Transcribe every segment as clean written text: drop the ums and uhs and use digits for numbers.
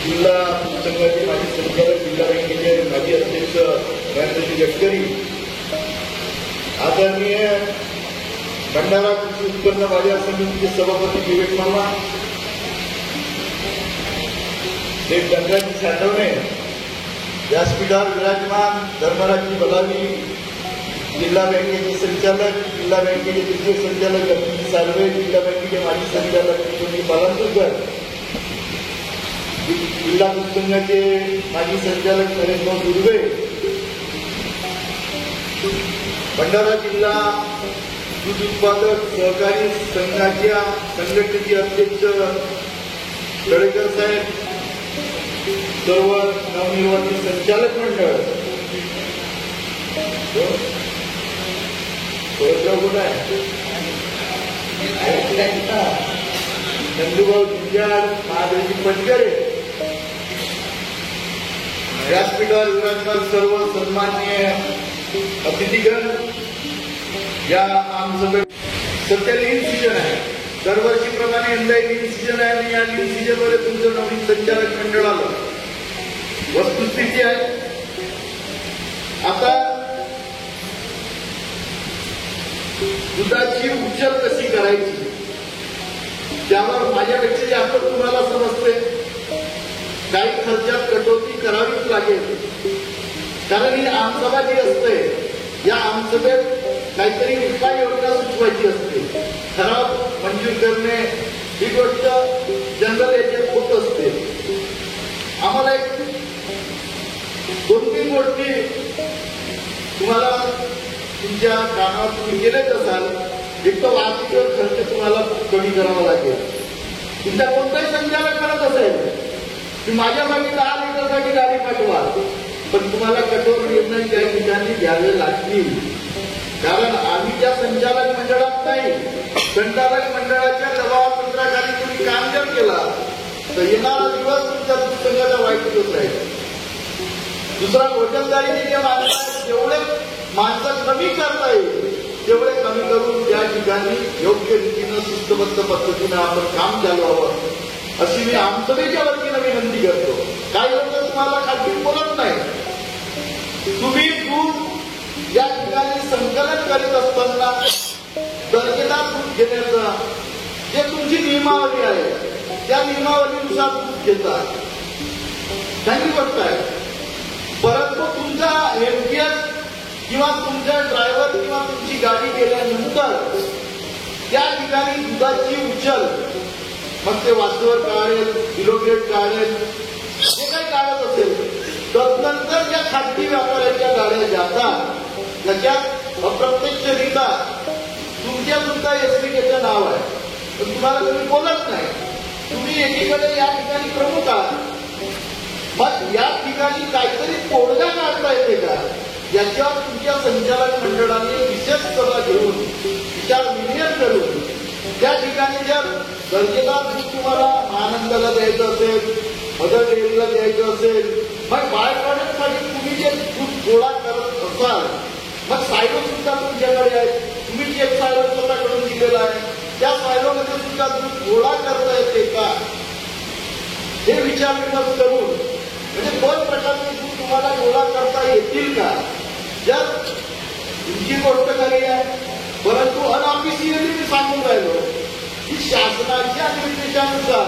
जिल्हा संघाचे माजी संचालक, जिल्हा बँकेचे माजी अध्यक्ष महेंद्रजी गडकरी, आदरणीय भंडारा कृषी उत्पन्न बाजार समितीचे सभापती विवेक मामा, देव गंगाजी साठवणे, व्यासपीठावर विराजमान धर्मराजी बलावी, जिल्हा बँकेचे संचालक, जिल्हा बँकेचे तृतीय संचालक अभिजित साळवे, जिल्हा बँकेचे माजी संचालक किशोरी पालनपूरकर, जिल्हा दूध संघाचे माजी संचालक नरेंद्र दुर्वे, भंडारा जिल्हा दूध उत्पादक सहकारी संघाच्या संघटनेचे अध्यक्ष तळेकर साहेब, सर्व नवनिर्वाचित संचालक मंडळ, नंदुभाऊ जिंजाळ, महादेवजी पटकरे, व्यासपीठावर विराजमान सर्व सन्माननीय अतिथीगण, या आमसभेत सध्या लीन सीजन आहे. दरवर्षीप्रमाणे यंदा लीन सीजन आहे आणि या लीन सीजनमध्ये तुमचं नवीन संचालक मंडळ आलं. वस्तुस्थिती आहे आता दुधाची उचल कशी करायची त्यावर माझ्यापेक्षा जास्त तुम्हाला समजते. काही खर्चात कटौती करावीच लागेल, कारण ही आमसभा जी असते या आमसभेत काहीतरी उपाययोजना सुचवायची असते. ठराव मंजूर करणे ही गोष्ट जनरल याच्यात होत असते. आम्हाला एक 2-3 गोष्टी तुम्हाला तुमच्या कामात तुम्ही केलेच असाल. एक तर वाहतुकीवर खर्च तुम्हाला कमी करावा लागेल. तुमचा कोणताही संचालक करत असेल की माझ्या मागे 10 लिटरसाठी गाडी पाठवा, पण तुम्हाला कठोर निर्णय त्या ठिकाणी घ्यावे लागतील. कारण आम्ही त्या संचालक मंडळात नाही, संचालक मंडळाच्या दबावपत्राखाली तुम्ही काम जर केला तर येणारा दिवस तुमच्या दूध संघाचा वाईट दिवस राहील. दुसरा, वजनदारीचे जे माणसं जेवढे माणसं कमी करता येईल तेवढे कमी करून त्या ठिकाणी योग्य रीतीनं शिस्तबद्ध पद्धतीनं आपण काम चालवावं अशी मी आमसभेच्या वतीनं विनंती करतो. काही लोक तुम्हाला खात्री बोलत नाही. तुम्ही दूध या ठिकाणी संकलन करीत असताना दर्जेदार दूध घेण्याचा जे तुमची नियमावली आहे त्या नियमावलीनुसार दूध घेतात, चांगली गोष्ट आहे. परंतु तुमचा एमपीएस किंवा तुमचा ड्रायव्हर किंवा तुमची गाडी गेल्यानंतर त्या ठिकाणी दुधाची उचल, मग ते वास्तवर काढेल, किलोग्रेड काढेल, जे काही काढत असेल, तदनंतर ज्या खाजगी व्यापाऱ्यांच्या गाड्या जातात त्याच्यात अप्रत्यक्षरित्या तुमच्या सुद्धा एसपीकेचं नाव आहे, पण तुम्हाला तुम्ही बोलत नाही. तुम्ही एकीकडे या ठिकाणी प्रमुख आहात, मग या ठिकाणी काहीतरी तोडगा काढता येते का याच्यावर तुमच्या संचालक मंडळाने विशेष सभा घेऊन विचार विनिमय करून त्या ठिकाणी जर दर्जेदार दूध तुम्हाला महानंदाला द्यायचं असेल, मदर डेअरीला द्यायचं असेल, मग बाय प्रॉडक्टसाठी तुम्ही जे दूध गोळा करत असाल, मग सायलो सुद्धा तुमच्याकडे आहे, तुम्ही जे सायलो स्वतःकडून दिलेला आहे त्या सायलोमध्ये सुद्धा दूध गोळा करता येते का हे विचार विनिमय करून, म्हणजे 2 प्रकारचे दूध तुम्हाला गोळा करता येतील का. जर तुमची गोष्ट खरी आहे, परंतु अनऑफिशियली मी सांगून राहिलो की शासनाच्या निर्देशानुसार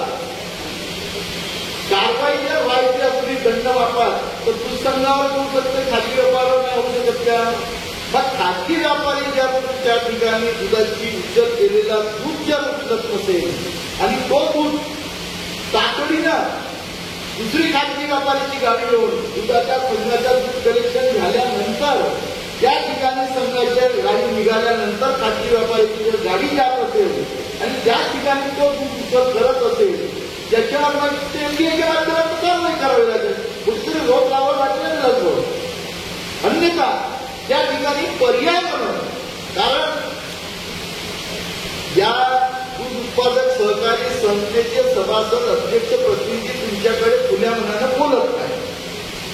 कारवाई जर व्हायची असली दंड वापर तर दूध संघावर होऊ शकते, खाजगी व्यापारावर नाही होऊ शकत का. मग खाजगी व्यापारी जर त्या ठिकाणी दुधाची उचल केलेला दूध जर उचलत नसेल आणि तो दूध तातडीनं दुसरी खाजगी व्यापाऱ्याची गाडी घेऊन दुधाच्या संघाच्या दूध कलेक्शन झाल्यानंतर त्या ठिकाणी संघाच्या गाडी निघाल्यानंतर खाजगी व्यापाऱ्याची जर गाडी जात असेल आणि त्या ठिकाणी तो दूध उचल करत असेल त्याच्यावर मग एमडीएच्या माध्यमातून कारवाई करावी लागेल, कुठेतरी रोख लावावं लागेल लागतो. अन्यथा त्या ठिकाणी पर्याय म्हणून, कारण या दूध उत्पादक सहकारी संस्थेचे सभासद अध्यक्ष प्रतिनिधी तुमच्याकडे खुल्या मनानं बोलत नाही.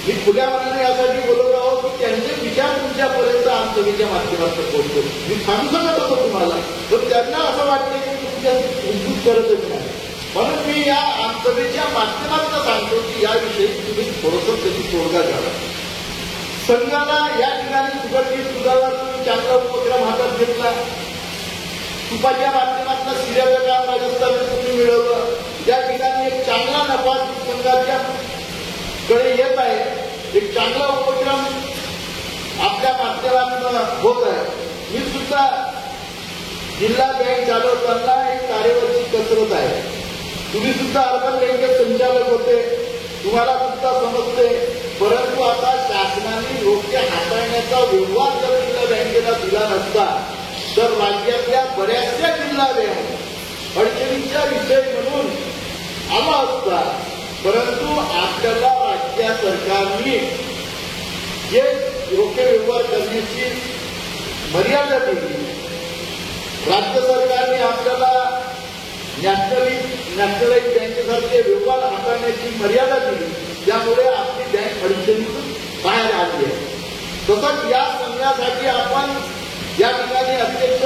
मी खुल्या मनाने यासाठी बोलत आहोत की त्यांचे विचार तुमच्यापर्यंत आमसभेच्या माध्यमातून पोहोचतो. मी सांगू शकत होतो तुम्हाला, पण त्यांना असं वाटतं की तुमच्या उद्योग करतच नाही. म्हणून मी या सभेच्या माध्यमातून सांगतो की याविषयी तुम्ही थोडंसं त्याची तोडगा घ्यावा. संघाला या ठिकाणी सुगंधित दुधावर तुम्ही चांगला उपक्रम हातात घेतला. तुपाच्या माध्यमातून सिऱ्याचं काम राजस्थानात तुम्ही मिळवलं. या ठिकाणी एक चांगला नफा संघाच्या कडे येत आहे. एक चांगला उपक्रम आपल्या माध्यमातून होत आहे. मी सुद्धा जिल्हा बँक चालवताना एक कार्यावरची कसरत आहे. तुम्ही सुद्धा अर्बन बँकेत संचालक होते, तुम्हाला सुद्धा समजते. परंतु आता शासनाने रोखे हाताळण्याचा व्यवहार जर जिल्हा बँकेला दिला नसता तर राज्यातल्या बऱ्याचशा जिल्हा बँक अडचणीचा विषय म्हणून आला असता. परंतु आपल्याला राज्य सरकारने जे रोखे व्यवहार करण्याची मर्यादा दिली, राज्य सरकारने आपल्याला नॅशनलाइज बँकेसारखे व्यवहार हाताळण्याची मर्यादा दिली, त्यामुळे आपली बँक अडचणीतून बाहेर आली आहे. तसंच या संघासाठी आपण या ठिकाणी अध्यक्ष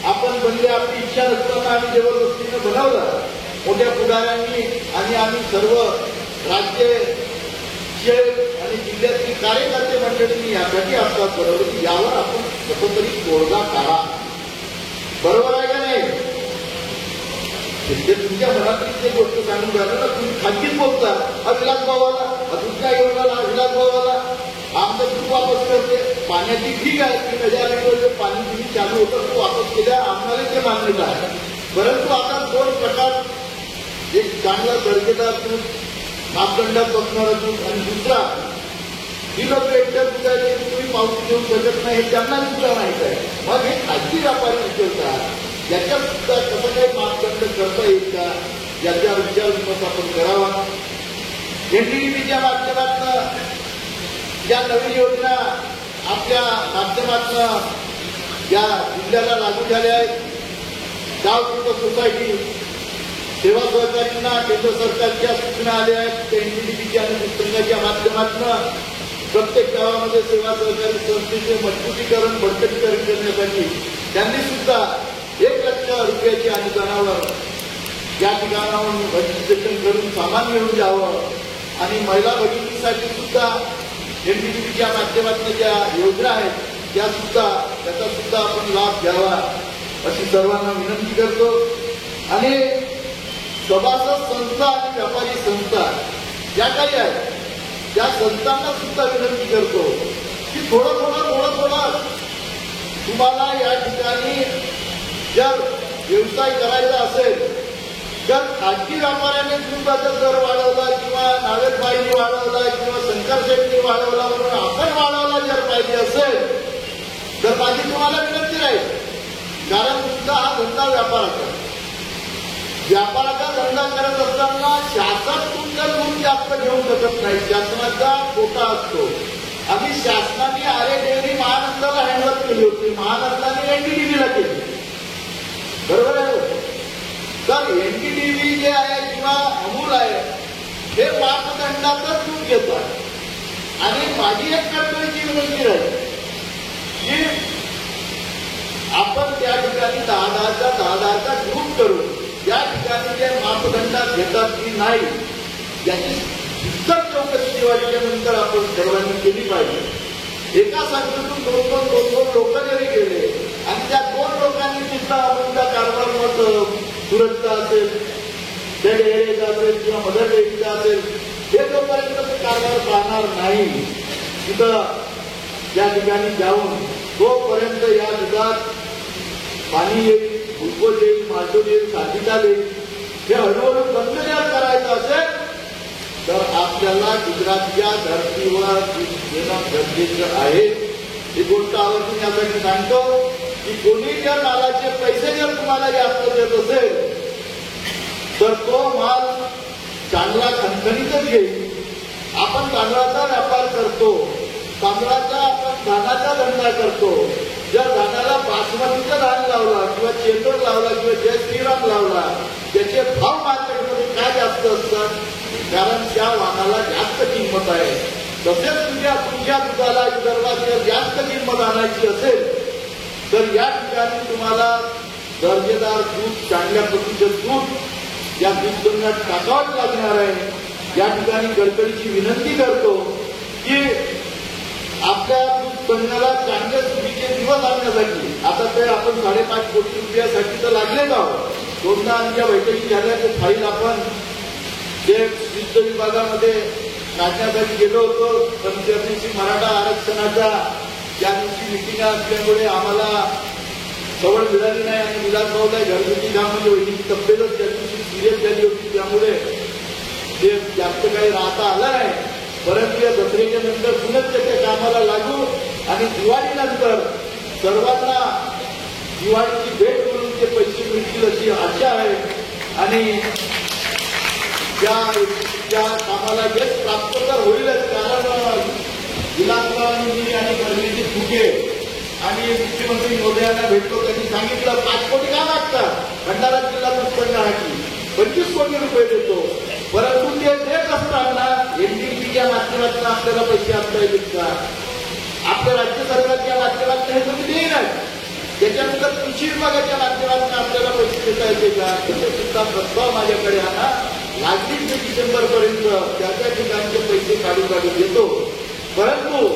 आपण बनले. आपली इच्छा नसताना आम्ही जबरदस्तीनं बनवलं मोठ्या पुढाऱ्यांनी आणि आम्ही सर्व राज्य आणि जिल्ह्यातील कार्यकर्ते मंडळींनी यासाठी आपल्याला बनवलं की यावर आपण कसं तरी तोडगा काढा. बरोबर आहे का नाही? ते तुमच्या मनातली ते गोष्ट सांगून राहिलं ना, तुम्ही खाजगीत बोलता. हा विलास भावाला, हा दुसऱ्या योजनाला, विलास भावाला आमचं खूप वापस करते. पाण्याची ठीक आहे, 3000 लिटर पाणी तुम्ही चालू होतं तो वापस केल्या, आम्हाला ते मान्यता आहे. परंतु आता दोन प्रकार, एक चांगला दर्जेदार दूध मापदंडात बसणारा दूध आणि दुसरा ही लोक एकट्या दुधाचे तुम्ही पावती घेऊ शकत नाही हे त्यांना सुद्धा माहित आहे. मग हे खाजगी व्यापारी विचारतात याच्यात सुद्धा कसं काही मापदंड करता येईल का, याच्यावर विचार विमर्श आपण करावा. एनडीडीबीच्या माध्यमातून या नवीन योजना आपल्या माध्यमातून या जिल्ह्याला लागू झाल्या आहेत. गाव कृषक सोसायटी सेवा सहकारींना केंद्र सरकारच्या सूचना आल्या आहेत. एनडीडीबीच्या आणि संघाच्या माध्यमातून प्रत्येक गावामध्ये सेवा सहकारी संस्थेचे मजबूतीकरण बळकटीकरण करण्यासाठी त्यांनी सुद्धा 1 लाख रुपयाच्या अनुदानावर या ठिकाणाहून रजिस्ट्रेशन करून सामान घेऊन जावं आणि महिला भगिनीसाठी सुद्धा एनडीडीबीच्या माध्यमातून ज्या योजना आहेत त्याचा सुद्धा आपण लाभ घ्यावा अशी सर्वांना विनंती करतो. आणि सभासद संस्था आणि व्यापारी संस्था ज्या काही आहेत त्या संस्थांना सुद्धा विनंती करतो की थोडं तुम्हाला या ठिकाणी जर व्यवसाय करायचा असेल तर खाजगी व्यापाऱ्याने दुधाचा दर वाढवला किंवा नावेदबाईंनी वाढवला किंवा शंकर शेट्टी वाढवला म्हणून आपण वाढवला जर पाहिजे असेल तर माझी तुम्हाला विनंती राहील. कारण तुमचा हा धंदा व्यापाराचा धंदा करत असताना शासन तुमचं दूध जास्त घेऊ शकत नाही. शासनाचा कोटा असतो. आम्ही शासनाने आरे डेअरी महानंदाला हँडल केली होती, महानंदाने एनडीडीबीला केली. बरोबर आहे. तर एनडीडीबी जे आहे किंवा अमूल आहे हे मापदंडातच दूध घेतात. आणि माझी एक कळकळीची विनंती राहील की आपण त्या ठिकाणी 10,000चा ग्रुप करून या ठिकाणी जे मापदंडात घेतात की नाही याची सतत चौकशी दिवाळीच्या नंतर आपण सर्वांनी केली पाहिजे. एका संस्थेतून दोन लोक जरी गेले आणि त्या 2 लोकांनी सुद्धा अमूलचा कारभार मग सुरतचा असेल, त्या डेअरीचा असेल किंवा मदर डेअरीचा असेल हे जोपर्यंत ते कारभार पाहणार नाही तिथं या ठिकाणी जाऊन तोपर्यंत या दुधात पाणी येईल, ग्लुकोज येईल, मार्टोल येईल, साधिकाल येईल. हे हळूहळू बंद जर करायचं असेल तर आपल्याला गुजरातच्या धर्तीवर येणं गरजेचं आहे. ही गोष्ट आवर्जून यासाठी सांगतो की कोणी जर मालाचे पैसे जर तुम्हाला जास्त देत असेल तर तो माल चांगला खणखणीतच घेईल. आपण तांदळाचा व्यापार करतो, तांदळाचा आपण धानाचा धंदा करतो. जर धानाला बासमतीचं धान लावला किंवा चेंदूर लावला किंवा जय श्रीराम लावला त्याचे भाव मार्केटमध्ये काय जास्त असतात, कारण त्या वाहनाला जास्त किंमत आहे. तसेच तुमच्या दुधाला विदर्भात जर जास्त किंमत आणायची असेल तर या ठिकाणी तुम्हाला दर्जेदार दूध, चांगल्या प्रतीचं दूध या दूध संघात टाकावंच लागणार आहे. या ठिकाणी गडकरीची विनंती करतो की आपल्या दूध संघाला चांगले सुखीचे दिवस आणण्यासाठी आता ते आपण 5.5 कोटी रुपयासाठी तर लागलेच आहोत. दोनदा आमच्या बैठकी झाल्या ते फाईल आपण जे वित्त विभागामध्ये काढण्यासाठी गेलो होतो. पण त्या दिवशी मराठा आरक्षणाचा त्या दिवशी मिटिंग असल्यामुळे आम्हाला सवड मिळाली नाही आणि विलास भाऊला घरगुती काम म्हणजे वैद्यकीय तब्येतच त्या दिवशी सिरियस झाली होती. त्यामुळे ते जास्त काही राहता आलं नाही. परंतु या दसऱ्याच्या नंतर पुन्हा त्याच्या कामाला लागू आणि दिवाळीनंतर सर्वांना दिवाळीची भेट म्हणून ते पैसे मिळतील अशी आशा आहे. आणि त्या कामाला यश प्राप्त तर होईलच. कारण विलासरावांनी आणि परमेश्वर फुके आणि मुख्यमंत्री महोदयांना भेटलो. त्यांनी सांगितलं 5 कोटी का लागतात भंडारा जिल्हा उत्पन्नासाठी 25 कोटी रुपये देतो. परंतु ते देत असताना एनडीपीच्या माध्यमातून आपल्याला पैसे आणता येतील का? आपल्या राज्य सरकारच्या माध्यमातून हे तुम्ही देईनाच. त्याच्यानंतर कृषी विभागाच्या माध्यमातून आपल्याला पैसे देता येते का? त्याचा सुद्धा प्रस्ताव माझ्याकडे आणा. लागलीच मी डिसेंबरपर्यंत त्या ठिकाणचे पैसे काढून देतो. परंतु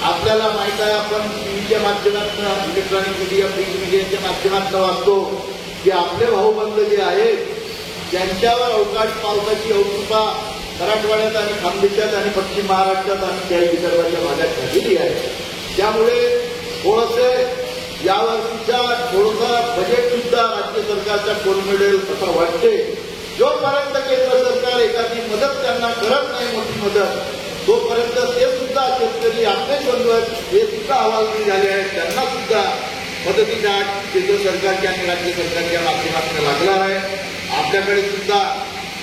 आपल्याला माहित आहे आपण टीव्हीच्या माध्यमातून इलेक्ट्रॉनिक मीडिया प्रिंट मीडियाच्या माध्यमातून वाचतो की आपले भाऊबंद जे आहेत त्यांच्यावर अवकाश पावसाची अवकृपा मराठवाड्यात आणि खानदेशात आणि पश्चिम महाराष्ट्रात आणि काही विदर्भाच्या भागात झालेली आहे. त्यामुळे थोडसे यावर्षीचा थोडासा बजेट सुद्धा राज्य सरकारचा कोलमडेल असं वाटते. जोपर्यंत केंद्र सरकार एखादी मदत त्यांना करत नाही मोठी मदत तोपर्यंत ते सुद्धा शेतकरी आपले बनवत हे सुद्धा हवालदिल झाले आहेत. त्यांना सुद्धा मदतीचा केंद्र सरकारच्या आणि राज्य सरकारच्या माध्यमातून लागणार आहे. आपल्याकडे सुद्धा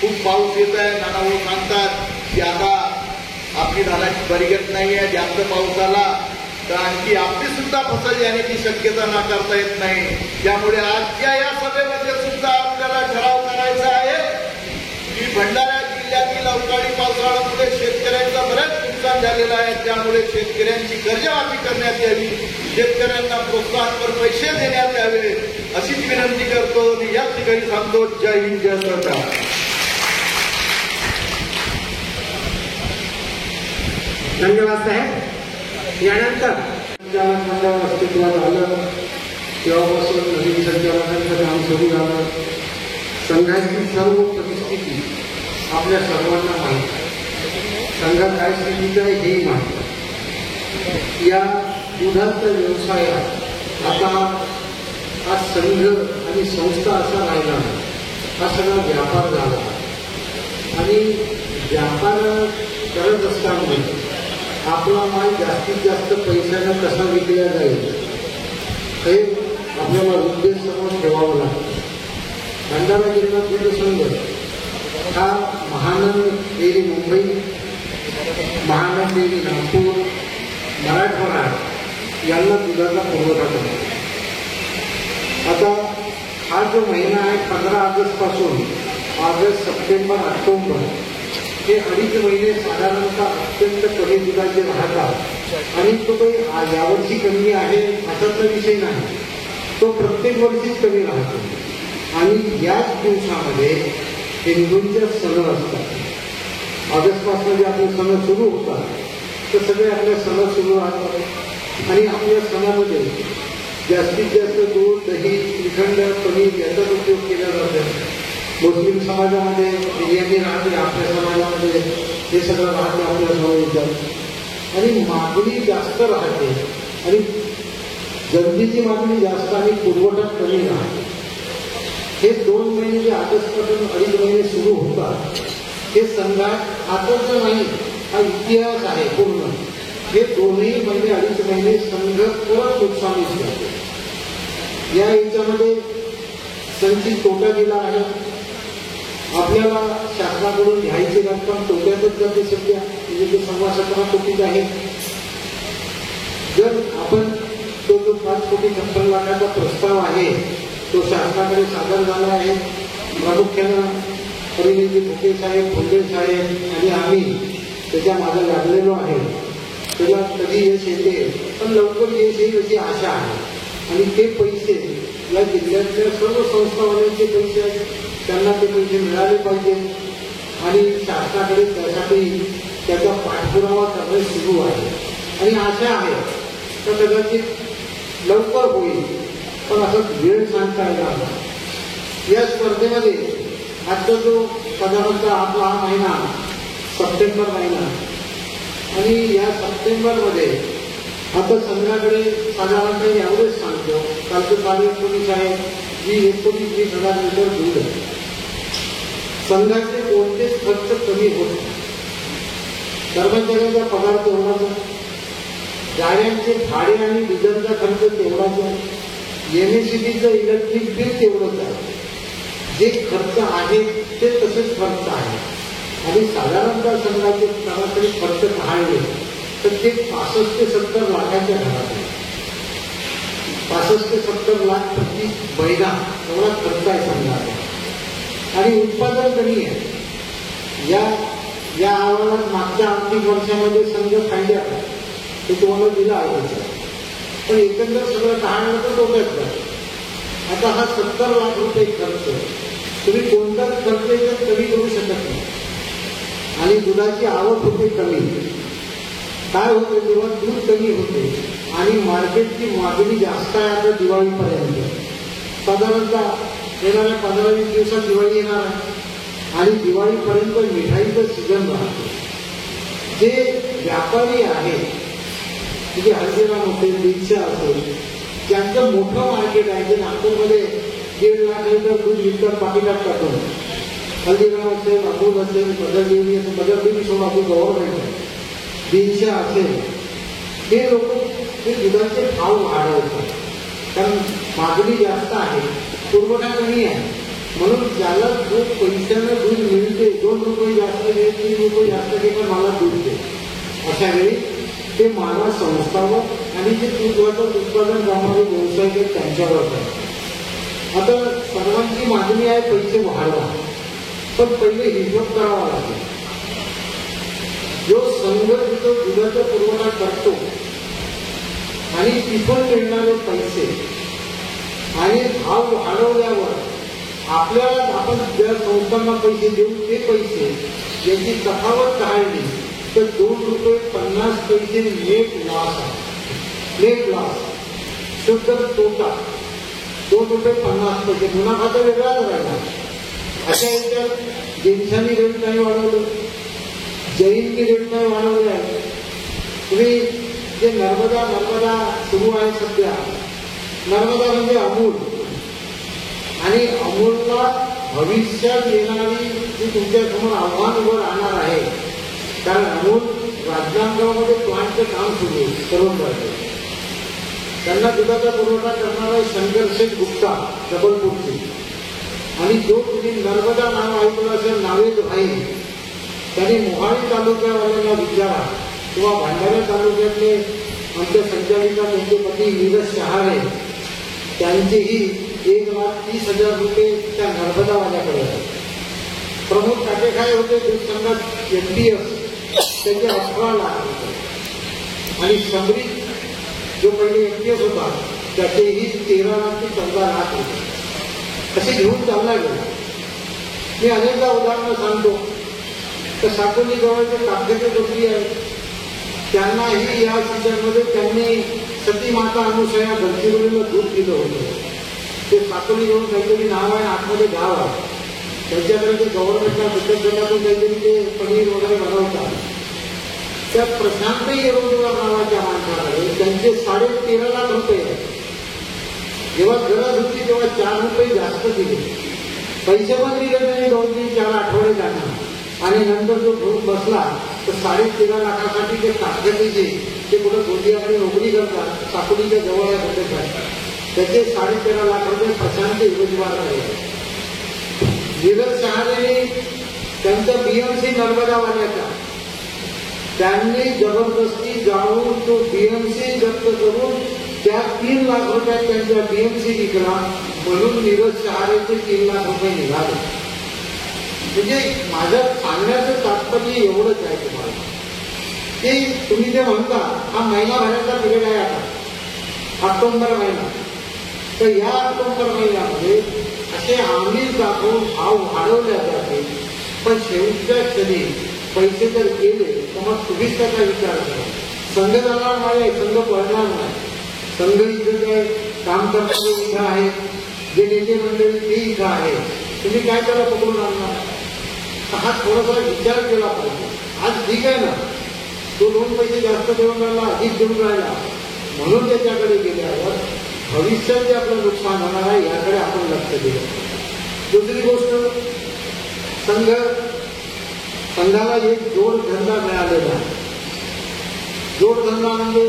खूप पाऊस येत आहे. नानाभाऊ सांगतात की आता आपली धानाची बरीगत नाही आहे. जास्त पाऊस आला तर आणखी आपली सुद्धा फसल येण्याची शक्यता नाकारता येत नाही. त्यामुळे आजच्या या सभेमध्ये सुद्धा आपल्याला ठराव करायचा आहे की भंडारा जिल्ह्यातील अवकाळी पावसाळ्यामुळे शेतकऱ्यांचं बरेच नुकसान झालेलं आहे. त्यामुळे शेतकऱ्यांची कर्जमाफी करण्यात यावी, शेतकऱ्यांना प्रोत्साहनपर पैसे देण्यात यावे अशीच विनंती करतो आणि याच ठिकाणी सांगतो जय हिंद जय सरकार. धन्यवाद साहेब. यानंतर संचालक अस्तित्वात आलं तेव्हापासून नवीन संचालकांचं काम सुरू झालं. संघाची सर्व परिस्थिती आपल्या सर्वांना माहीत आहे. संघात काय स्थितीत आहे हेही माहीत आहे. या दुधाच्या व्यवसायात आता हा संघ आणि संस्था असा राहिला हा सगळा व्यापार झाला आणि व्यापार करत असताना आपला माल जास्तीत जास्त पैशाने कसा विकला जाईल हे आपल्याला उद्देश समोर ठेवावं लागतं. भंडारा जिल्हा दूध संघ हा महानंद डेअरी मुंबई, महानंद डेअरी नागपूर, मराठवाडा यांना दुधाचा पुरवठा करतो. आता हा जो महिना आहे 15 ऑगस्टपासून ऑगस्ट, सप्टेंबर, ऑक्टोबर हे 2.5 महिने साधारणतः अत्यंत कमी दुधाचे राहतात आणि तो काही यावर्षी कमी आहे असाचा विषय नाही. तो प्रत्येक वर्षीच कमी राहतो आणि याच दिवसामध्ये हिंदूंचे सण असतात. ऑगस्टपासून जे आपले सण सुरू होतात तर सगळे आपले सण सुरू राहतात आणि आपल्या सणामध्ये जास्तीत जास्त दूध, दही, श्रीखंड, पनीर याचाच उपयोग केला जातो. मुस्लिम समाजामध्ये बिर्याणी राहते, आपल्या समाजामध्ये हे सगळं राहते आपल्या समाजात आणि मागणी जास्त राहते आणि जनतेची मागणी जास्त आणि पुरवठा कमी राहते. हे 2 महिने जे ऑगस्टपासून 2.5 महिने सुरू होतात हे संघात आताच नाही, हा इतिहास आहे पूर्ण. हे 2ही महिने 2.5 महिने संघ परत नुकसानीच जातो. या याच्यामध्ये संचित तोटा गेला आहे. आपल्याला शासनाकडून घ्यायची रक्कम तोट्यातच जाते सध्या, म्हणजे ते 17 कोटीच आहे. जर आपण तो जो 5 कोटी 56 लाखाचा प्रस्ताव आहे तो शासनाकडे सादर झाला आहे. प्रामुख्यानं परिणिती फुके साहेब, फुले साहेब आणि आम्ही त्याच्या मागे लागलेलो आहे. त्याला कधी यश येते पण लवकर यश येईल अशी आशा आहे आणि ते पैसे या जिल्ह्यातल्या सर्व संस्थावाल्यांचे पैसे आहेत. त्यांना ते पैसे मिळाले पाहिजे आणि शासनाकडे त्यासाठी त्याचा पाठपुरावा करणे सुरू आहे आणि आशा आहे तर कदाचित लवकर होईल, पण असं वेळ सांगता येणार नाही. या स्पर्धेमध्ये आता जो साधारणतः आपला हा महिना सप्टेंबर महिना आणि या सप्टेंबरमध्ये आता संघाकडे साधारणतः एवढेच सांगतो, कालचं कार्य पोलीस आहे जी 19,000 लिटर दूध आहे. संघाचे कोणतेच खर्च कमी होत नाही. कर्मचाऱ्यांचा पगार तेवढाच आहे, गाड्यांचे भाडे आणि डिझेलचा खर्च तेवढाच आहे, MSCBचं इलेक्ट्रिक बिल तेवढंच आहे. जे खर्च आहे ते तसेच खर्च आहे आणि साधारणतः संघाचे सरासरी खर्च पाहिले तर ते 65 ते 70 लाखाच्या घरात आहे. 65 ते 70 लाख प्रति महिना एवढा खर्च आहे संघाचा आणि उत्पादन कमी आहे. या अहवालात मागच्या आर्थिक वर्षामध्ये संघ फायद्यात ते तुम्हाला दिलं आहे, पण एकंदर सगळं पाहणं तर तोट्यात आहे. आता हा 70 लाख रुपये खर्च तुम्ही कोणताच खर्च याच्यात कमी करू शकत नाही आणि दुधाची आवक होते कमी. काय होते जेव्हा दूध कमी होते आणि मार्केटची मागणी जास्त आहे. आता दिवाळीपर्यंत साधारणतः येणाऱ्या 15-20 दिवसात दिवाळी येणार आहे आणि दिवाळीपर्यंत मिठाईचं सीझन राहते. जे व्यापारी आहेत म्हणजे हल्दीराम असेल, दीक्षा असेल, त्यांचं मोठं मार्केट आहे. जे नागपूरमध्ये 1.5 लाख लिटर दूध विकतात पाकिटात टाकून. हल्दीराम असेल, अमूल असेल, बदर डेअरी असेल, बदर डेअरी सोडून आपली गव्हर्नमेंट आहे, दीक्षा असेल, हे लोक हे दुधाचे भाव वाढवतात कारण मागणी जास्त आहे, पुरवठा कमी आहे. म्हणून ज्याला जो पैशानं दूध मिळते, 2 रुपये जास्त घे, 3 रुपये जास्त घे, पण मला दूध दे, अशा वेळी ते मानव संस्थावर आणि जे दुधाचं उत्पादन करणारे व्यवसाय आहेत त्यांच्यावर आहे. आता सर्वांची मागणी आहे पैसे वाढवा, पण पहिले हिशोब करावा लागेल. जो संघ तिथं दुधाचा पुरवठा करतो आणि तिथून मिळणारे पैसे आणि भाव वाढवल्यावर आपल्याला आपण ज्या संस्थांना पैसे देऊ ते पैसे याची तफावत काढली तर 2 रुपये 50 पैसे नेट लॉस आहे. नेट लॉस शुद्ध तोटा 2 रुपये 50 पैसे. मुनाफा तर वेगळाच राहिला. अशा याच्यात दिवसांनी रेट नाही वाढवलं, जैनची रेट नाही वाढवले आहे. तुम्ही जे नर्मदा सुरू आहे सध्या, नर्मदा म्हणजे अमूल आणि अमूलला भविष्यात येणारी जी तुमच्यासमोर आव्हान उभं राहणार आहे, कारण अमूल राजनांदगावमध्ये प्लांटचं काम सुरू आहे करून जाते. त्यांना दुधाचा पुरवठा करणारा शंकर शेठ गुप्ता जबलपूरचे आणि जो तुम्ही नर्मदा नाव ऐकलं असेल नावेद भाई, त्यांनी मोहाडी तालुक्यावाल्यांना विचारा किंवा भांडारा तालुक्यातले आमच्या संचालिका त्यांचे पती नीरज शहारे, त्यांचेही 1,30,000 रुपये त्या नर्मदावाल्याकडे आहेत. प्रमोद काटेखाय होते दूध संघात MPS, त्यांचे 18 लाख रुपये आणि समरी जो पहिले MPS होता त्याचेही 13 लाख ते 14 लाख रुपये असे घेऊन चालला गेला. मी अनेकदा उदाहरणं सांगतो तर साकोली जवळचे कापसेचे डोकरी आहे, त्यांनाही या सीझनमध्ये त्यांनी सती माता अनुसया गडचिरोलीला दूध दिलं होतं. ते साकोली जवळ काहीतरी नाव आहे, आतमध्ये गाव आहे, त्यांच्याकडे ते गव्हर्नमेंटच्या बचत काहीतरी ते पनीर वगैरे बनवतात. त्या प्रशांत येरोडकर नावाच्या माणसाकडे त्यांचे 13.5 लाख रुपये आहेत. जेव्हा गरज होती तेव्हा 4 रुपये जास्त दिले, पैसे पण दिले त्यांनी 2-3-4 आठवडे जाणार आणि नंतर जो घेऊन बसला तर 13.5 लाखासाठी ते कागदाचे ते कुठं गोंदियाकडे नोकरी करतात, साकोलीच्या जवळ आहे होते त्याचे 13.5 लाख रुपये प्रशांत रोजगार आहे. नीरज शहारेने त्यांचा BMC नर्मदावाल्याचा त्यांनी जबरदस्ती जाऊन तो BMC जप्त करून त्या 3 लाख रुपयात त्यांच्या BMC विकला, म्हणून नीरज शहारेचे 3 लाख रुपये निघाले. म्हणजे माझं सांगण्याचं तात्पर्य एवढंच आहे तुम्हाला की तुम्ही जे म्हणता हा महिनाभराचा पिरियड आहे आता ऑक्टोबर महिना, तर या ऑक्टोबर महिन्यामध्ये असे आमिष दाखवून भाव वाढवले जाते. पण शेवटच्या क्षणी पैसे जर गेले तर मग तुम्हीच त्याचा विचार करा. संघ जाणार नाही, संघ पडणार नाही. संघ इथं काय काम करणारे इथं आहे, जे नेते मंडळी ते इथं आहे, तुम्ही काय त्याला पकडून आणणार? हा थोडासा विचार केला पाहिजे. आज ठीक आहे ना, तो 2 पैसे जास्त देऊन राहिला, अधिक देऊन राहिला म्हणून त्याच्याकडे गेल्यावर भविष्यात जे आपलं नुकसान होणार आहे याकडे आपण लक्ष दिलं. दुसरी गोष्ट, संघाला एक जोडधंदा मिळालेला आहे. जोडधंदा म्हणजे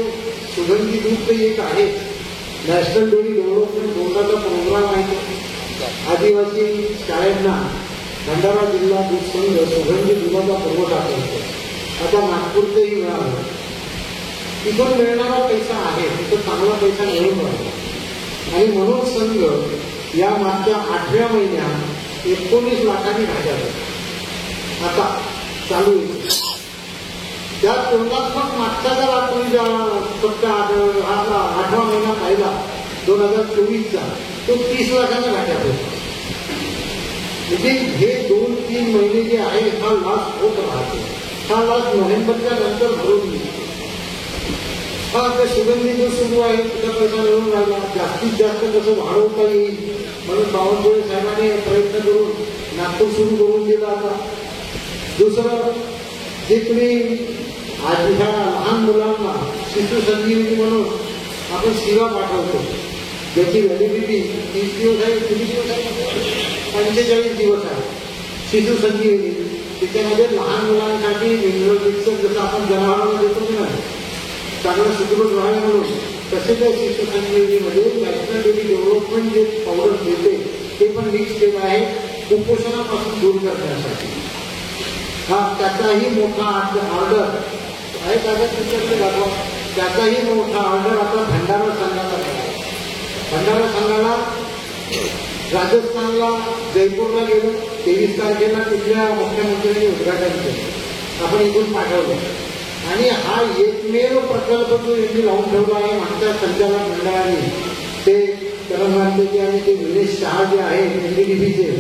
सुगंधी दूध तर एक आहे, नॅशनल डेअरी डेव्हलपमेंट बोर्डाचा प्रोग्राम आहे. आदिवासी शाळांना भंडारा जिल्हा दूध संघ सुगंधी दुधाचा पुरवठा करतो. आता नागपूरचंही मिळालं. तिथून मिळणारा पैसा आहे, तिथं चांगला पैसा मिळून राहिला आणि म्हणून संघ या मागच्या 8व्या महिन्यात 19 लाखांनी भाज्या आता चालू आहे. त्या तुलनात्मक मागचा जर आपण फक्त 8वा महिना पाहिला 2024चा, तो 30 लाखांना भाज्या होता. म्हणजे हे 2-3 महिने जे आहे हा लॉस होत राहतो. हा लॉस नोव्हेंबरच्या नंतर भरून येईल. हा आता सुगंधी जो सुरू आहे त्याचा पैसा मिळून राहिला. जास्तीत जास्त कसं वाढवता येईल म्हणून बावनकुळे साहेबांनी प्रयत्न करून नागपूर सुरू करून दिला. आता दुसरं, जे तुम्ही आज ह्या लहान मुलांना शिशु संजीवनी म्हणून आपण सेवा पाठवतो, ज्याची व्हॅलिडिटी 30 दिवस आहे, किती दिवस आहे, 45 दिवस आहे. शिशु संजीवनी त्याच्यामध्ये लहान मुलांसाठी मिनरल जसं आपण जनावरांना देतो की नाही, चांगलं सुदृढ राहावे म्हणून, तसे त्या शिशु संजीवनीमध्ये नॅशनल डेअरी डेव्हलपमेंट जे पावडर देते ते पण मिक्स केलं आहे कुपोषणापासून दूर करण्यासाठी. हा त्याचाही मोठा ऑर्डर आहे. त्याच्याकडे दाखवा. त्याचाही मोठा ऑर्डर आता भंडारा संघाला आहे. भंडारा संघाला राजस्थानला जयपूरला गेलो, 23 तारखेला तिथल्या मुख्यमंत्र्यांनी उद्घाटन केलं. आपण इथून पाठवलं आणि हा एकमेव प्रकल्प जो यांनी लावून ठेवला आहे आमच्या संचालक मंडळाने, ते करमरांचे आणि ते निलेश शहा जे आहेत एनडीडीबीचे,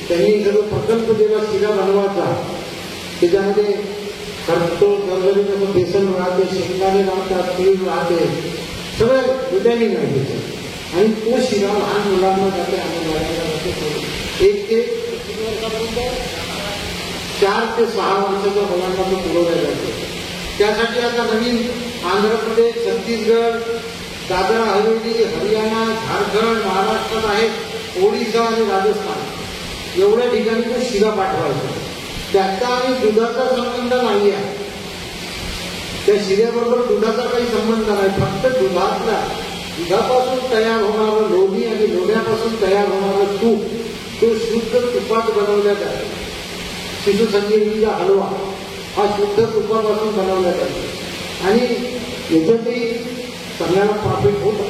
त्यांनी सगळं प्रकल्प दिला शिरा बनवायचा. त्याच्यामध्ये बेसन राहते, शेंगदाणे राहतात, तीळ राहते, सगळं व्हिटॅमिन आहे त्याच्यात. आणि तो शिरा लहान मुलांना जाते अंगणवाडीला 1 ते 4 ते 6 वर्षाच्या मुलांना तो पुरवला जातो. त्यासाठी आता नवीन आंध्र प्रदेश, छत्तीसगड, दादरा हवेली, हरियाणा, झारखंड, महाराष्ट्रात आहेत, ओडिशा आणि राजस्थान एवढ्या ठिकाणी तो शिरा पाठवायचा. त्याचा आणि दुधाचा संबंध नाही आहे. त्या शिऱ्याबरोबर दुधाचा काही संबंध नाही. फक्त दुधापासून तयार होणारं लोणी आणि लोण्यापासून तयार होणारं तूप, तो शुद्ध तुपात बनवल्या जातो. शिशु संजीवनीचा हलवा हा शुद्ध तुपापासून बनवला जातो आणि याच्यातही सगळ्यांना प्रॉफिट होतं,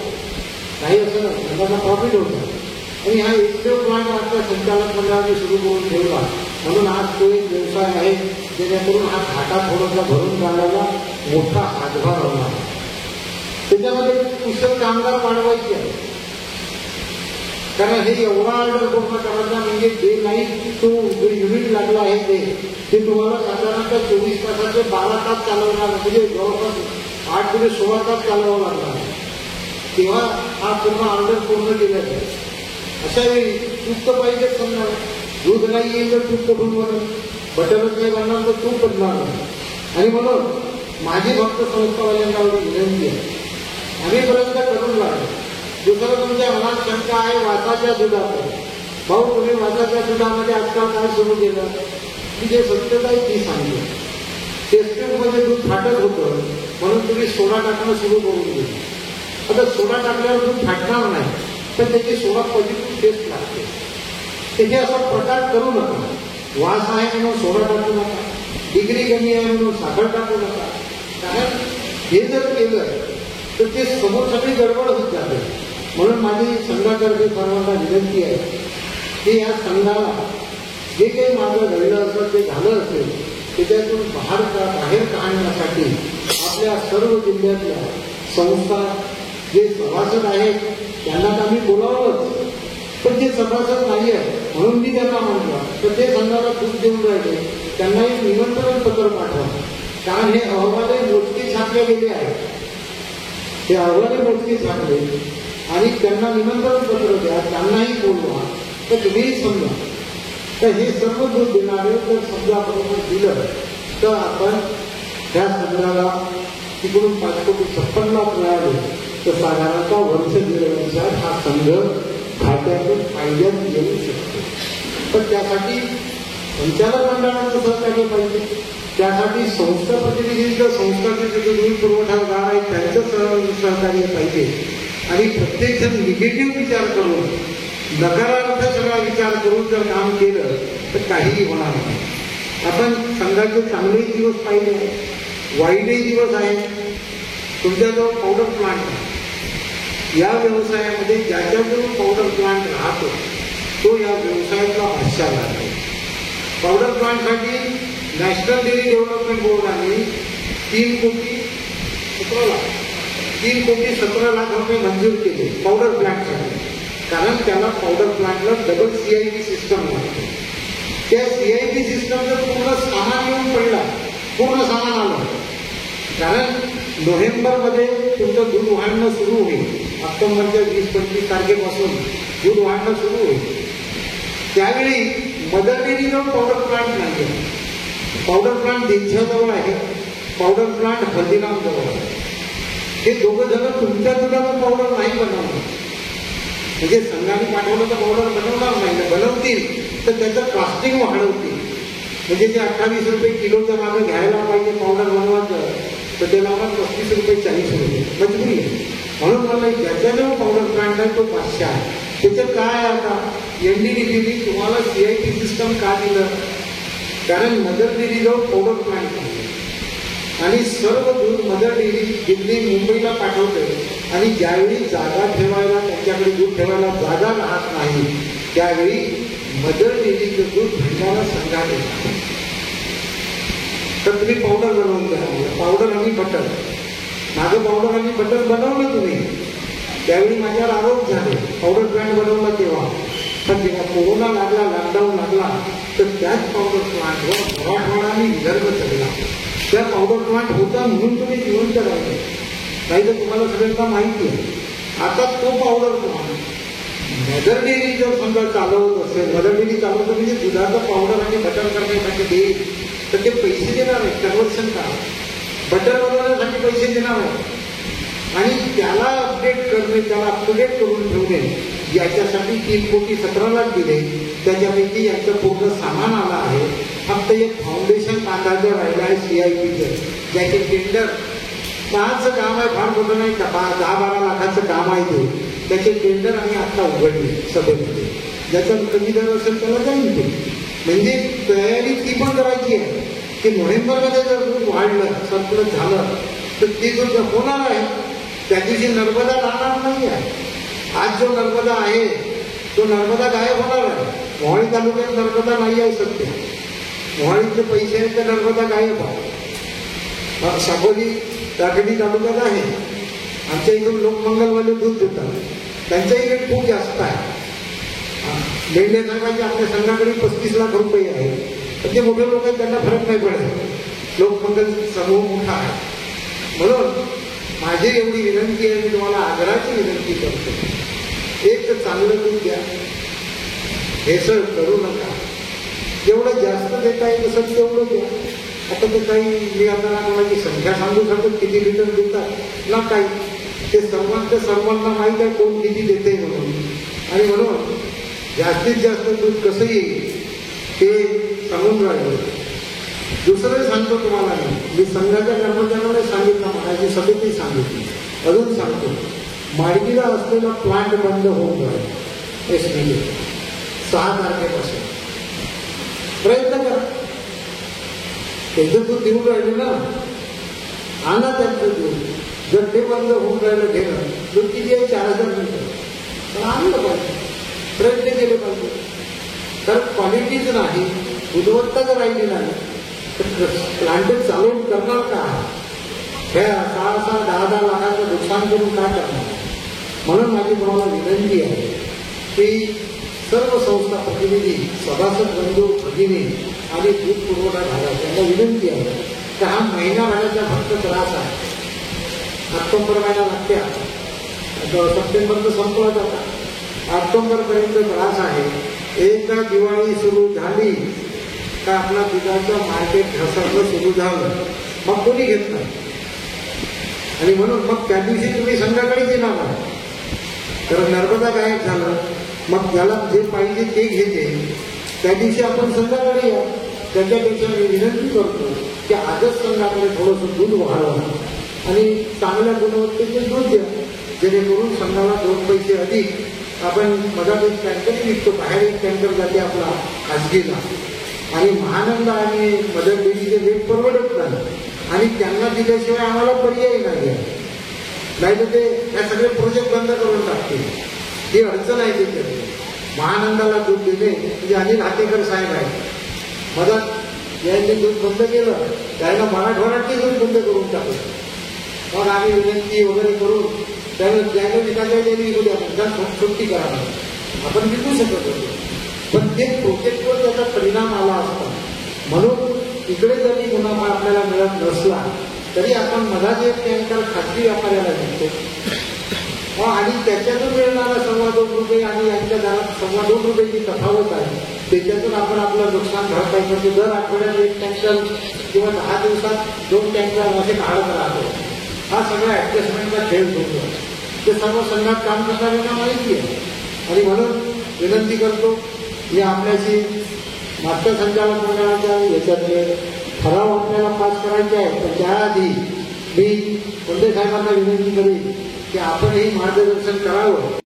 काही असं नाही, सगळ्यांना प्रॉफिट होतं. आणि हा एकमेव प्लॅन आपल्या संचालक मंडळाने सुरू करून ठेवला म्हणून आज तो एक व्यवसाय आहे, जेणेकरून हा घाटा थोडासा भरून काढायला मोठा हातभार होणार. त्याच्यामध्ये कुशल कामगार वाढवायचे आहे, कारण हे एवढा ऑर्डर पूर्ण करायचा म्हणजे डे नाईट तो जो युनिट लागला आहे ते तुम्हाला साधारणतः 24 तासाचे 12 तास चालवणार, म्हणजे जवळपास 8 ते 16 तास चालवावं लागणार. तेव्हा हा पूर्ण ऑर्डर पूर्ण केला जाईल. अशा वेळी तूप तर पाहिजे, समजा दूध नाही येईल तर तूप कुठून बनवून, बटरच नाही बनणार तर तूप बनणार नाही. आणि म्हणून माझी भक्त संस्थावाल्यांना विनंती आहे, आम्ही पर्यंत करून लागलो. दुसरं तुमच्या मनात शंका आहे वासाच्या दुधाचं. भाऊ, तुम्ही वासाच्या दुधामध्ये आजकाल काय सुरू केलं की जे सत्यता आहे ती सांगितली. टेस्टमध्ये दूध फाटत होतं म्हणून तुम्ही सोडा टाकणं सुरू करून दिलं. आता सोडा टाकल्यावर दूध फाटणार नाही, पण त्याची सोडा पॉझिटिव्ह टेस्ट लागते. त्याचे असा प्रकार करू नका. वास आहे म्हणून सोडा टाकू नका, डिग्री कमी आहे म्हणून साखर टाकू नका. कारण हे जर केलं तर ते समोर सगळी गडबड होत जाते. म्हणून माझी संघातर्फे सर्वांना विनंती आहे की या संघाला जे काही माझं घडलं असेल ते झालं असेल त्याच्यातून बाहेर काढण्यासाठी आपल्या सर्व जिल्ह्यातल्या संस्था जे सभासद आहेत त्यांना तर आम्ही बोलावलंच, पण जे सभासद नाही आहे म्हणून मी त्यांना म्हटलं तर ते संघाला दूध देऊन राहिले, त्यांना एक निमंत्रण पत्र पाठवा. कारण हे अहवाल मोजके छापले गेले आहेत, हे अहवाल मोजके छापले आणि त्यांना निमंत्रण पत्र द्या, त्यांनाही बोलवा. तर तुम्हीही समजा तर हे सर्व दूध देणारे जर समजा बरोबर दिलं तर आपण त्या संघाला तिकडून 5,56,00,000 मिळाले तर साधारणतः वर्ष दीड वर्षात हा संघ खात्यातून फायद्यात येऊ शकतो. पण त्यासाठी संचालक मंडळाचं सहकार्य पाहिजे, त्यासाठी संस्था प्रतिनिधींचं, संस्थाचे जे दूध पुरवठादार आहेत त्यांचं सहकार्य पाहिजे. आणि प्रत्येकजण निगेटिव्ह विचार करून, नकारार्थ सगळा विचार करून जर काम केलं तर काहीही होणार नाही. आपण संघाचे चांगलेही दिवस पाहिले आहेत, वाईटही दिवस आहेत. तुमच्याजवळ पावडर प्लांट आहे, या व्यवसायामध्ये ज्याच्याजवळ पावडर प्लांट राहतो तो या व्यवसायातला भाष्याला आहे. पावडर प्लांटसाठी नॅशनल डेअरी डेव्हलपमेंट बोर्डाने 3,17,00,000 रुपये मंजूर केले पावडर प्लांटसाठी. कारण त्याला पावडर प्लांटला डबल CIP सिस्टम लागते. त्या CIP सिस्टमचं पूर्ण सामान येऊन पडला, पूर्ण सामान आलं. कारण नोव्हेंबरमध्ये तुमचं दूध वाढणं सुरू होईल, ऑक्टोबरच्या 20-25 तारखेपासून दूध वाढणं सुरू होईल. त्यावेळी मदर डेअरीजवळ पावडर प्लांट नाही आहे. पावडर प्लांट देशाजवळ आहे, पावडर प्लांट हल्दीरामजवळ आहे. हे दोघं जण तुमच्या दुधाचं पावडर नाही बनवणार, म्हणजे संघाने पाठवलं तर पावडर बनवणार नाही, बनवतील तर त्याचं कॉस्टिंग वाढवतील. म्हणजे जे 28 रुपये किलोच्या मागे घ्यायला पाहिजे पावडर बनवायचं तर त्याला आपण 35 रुपये 40 रुपये मजबुरी आहे. म्हणून मला ज्याच्याजवळ पावडर प्लांट आहे तो 500 आहे. त्याचं काय आता NDDB तुम्हाला CIP सिस्टम का दिलं? कारण मदर डेअरीजवळ पावडर प्लांट आहे आणि सर्व दूध मदर डेअरी दिल्ली मुंबईला पाठवते. आणि ज्यावेळी जागा ठेवायला, त्यांच्याकडे दूध ठेवायला जागा राहत नाही त्यावेळी मदर डेअरीचं दूध भंडारा संघात येतात. तर तुम्ही पावडर बनवून द्या, पावडर आणि बटर. माझं पावडर आणि बटर बनवलं तुम्ही, त्यावेळी माझ्यावर आरोप झाले पावडर प्लांट बनवला तेव्हा. पण जेव्हा कोरोना लागला, लॉकडाऊन लागला तर त्याच पावडर प्लांटवर मराठवाडा आणि विदर्भ चढला. त्या पावडर प्लांट होता म्हणून तुम्ही जिवंत राहिले, नाही तर तुम्हाला सगळ्यांना माहिती आहे. आता तो पावडर प्लांट मदर डेअरी जर समजा चालवत असेल, मदर डेअरी चालवतं म्हणजे दुधाचं पावडर आणि बटर करण्यासाठी देईल तर ते पैसे देणार आहेत, कन्व्हर्शन करा. बटर बनवण्यासाठी पैसे देणार आहेत आणि त्याला अपडेट करणे, त्याला अप टू डेट करून ठेवणे याच्यासाठी 3,17,00,000 दिले. त्याच्यापैकी यांचं पूर्ण सामान आलं आहे. फक्त एक फाउंडेशन बांधायचं राहिलं आहे CIPचं, ज्याचे टेंडर 5 काम आहे, फार मोठं नाही, 10-12 लाखाचं काम आहे ते. त्याचे टेंडर आम्ही आता उघडले सभेमध्ये, ज्याचा कमी दर असेल त्याला जाईल ते. म्हणजे तयारी ती पण करायची आहे की नोव्हेंबरमध्ये जर दूध वाढलं, संपलं झालं तर ती दूध होणार आहे. त्या दिवशी नर्मदा राहणार नाही आहे. आज जो नर्मदा आहे तो नर्मदा गायब होणार आहे. मोहाळी तालुक्यात नर्मदा नाही आहे सध्या, मोहाळीचे पैसे आहेत तर नर्मदा गायब आहे. साकोली टाकडी तालुक्यात आहे. आमच्या इथून लोकमंगलवाले दूध देतात, त्यांच्याही रेट खूप जास्त आहे. लेंडे साहेबांचे आपल्या संघाकडे 35 लाख रुपये आहे, पण जे मोठे लोक आहेत त्यांना फरक नाही पडत. लोकमंगल समूह मोठा आहे. म्हणून माझी एवढी विनंती आहे, मी तुम्हाला आग्रहाची विनंती करतो, एक तर चांगलं दूध द्या, भेसळ करू नका. जेवढं जास्त देता येईल तसं तेवढं द्या. आता ते काही मी आता कोणाची संख्या सांगू शकतो किती लिटर देतात ना काही, ते सर्वांना माहीत आहे कोण किती देते म्हणून. आणि म्हणून जास्तीत जास्त दूध कसं येईल ते सांगून राहिलं. दुसरं सांगतो तुम्हाला, मी संघाच्या कर्मचाऱ्यांना सांगितलं, माझी सभेतही सांगितली, अजून सांगतो, माडगीला असलेला प्लांट बंद होऊन जाईल SBA 6 तारखेपासून. प्रयत्न करा, त्याचं दूध देऊन राहिले ना, आणा त्यांचं दूध. जर ते बंद होऊन राहिलं घेणं, दूध किती आहे 4,000 लिटर, तर आणलं पाहिजे, प्रयत्न केले पाहिजे. तर क्वालिटीच नाही, गुणवत्ता जर राहिली नाही तर प्लांट चालवून करणार का? हे 6-10 लाखाचं नुकसान करून काय करणार? म्हणून माझी तुम्हाला विनंती आहे की सर्व संस्था प्रतिनिधी, सभासद बंधू भगिनी आणि दूध पुरवठा झाला त्यांना विनंती आहे की हा महिनाभराचा फक्त त्रास आहे. ऑक्टोबर महिना लागते आता, सप्टेंबर तर संपला जाता, ऑक्टोबरपर्यंत त्रास आहे. एकदा दिवाळी सुरू झाली का आपला दुधाचं मार्केट घसरणं सुरू झालं, मग कोणी घेत नाही. आणि म्हणून मग त्या दिवशी तुम्ही संध्याकाळीच येणार नाही, तर नर्मदा गायब झालं, मग त्याला जे पाहिजे ते घेते. त्या दिवशी आपण संध्याकाळी या. त्याच्यापेक्षा मी विनंती करतो की आजच संघाकडे थोडंसं दूध वाढवा आणि चांगल्या गुणवत्तेचे दूध द्या, जेणेकरून संघाला 2 पैसे अधिक आपण मधात एक टँकर विकतो, बाहेर एक टँकर जाते आपला खाजगीला, आणि महानंद आणि मदर डेअरीचे रेट परवडत नाही आणि त्यांना दिल्याशिवाय आम्हाला पर्याय नाही आहे. नाही तर ते ह्या सगळे प्रोजेक्ट बंद करून टाकतील. ही अडचण आहे त्याच्यात. महानंदाला दूध देणे म्हणजे अनिल हातेकर साहेब आहेत, मधात यांनी दूध बंद केलं, त्याला मराठवाड्यातले दूध बंद करून टाकलं. मग आम्ही विनंती वगैरे करून त्याला विकायला त्यांनी सुट्टी करावी, आपण विकू शकत होतो. पण ते प्रोजेक्टवर त्याचा परिणाम आला असता. म्हणून इकडे जरी मुनाफा आपल्याला मिळत नसला तरी आपण मधात एक टँकर खाजगी व्यापाऱ्याला देतो आणि त्याच्यातून मिळणारा 2.25 रुपये आणि यांच्या दरात 2.25 रुपयाची तफावत आहे, त्याच्यातून आपण आपलं नुकसान भरपाई करतो. दर आठवड्यात एक टँकर किंवा 10 दिवसात 2 टँकर असे काढत राहतो. हा सगळा ऍडजस्टमेंटचा खेळ होतो. ते सर्व संघात काम करणाऱ्यांना माहिती आहे. आणि म्हणून विनंती करतो मी आपल्याशी मागच्या संचालक मंडळाच्या याच्यातले ठराव आपल्याला पास करायचे आहे, तर त्याआधी मी कोंडे साहेबांना विनंती करेन की आपणही मार्गदर्शन करावं.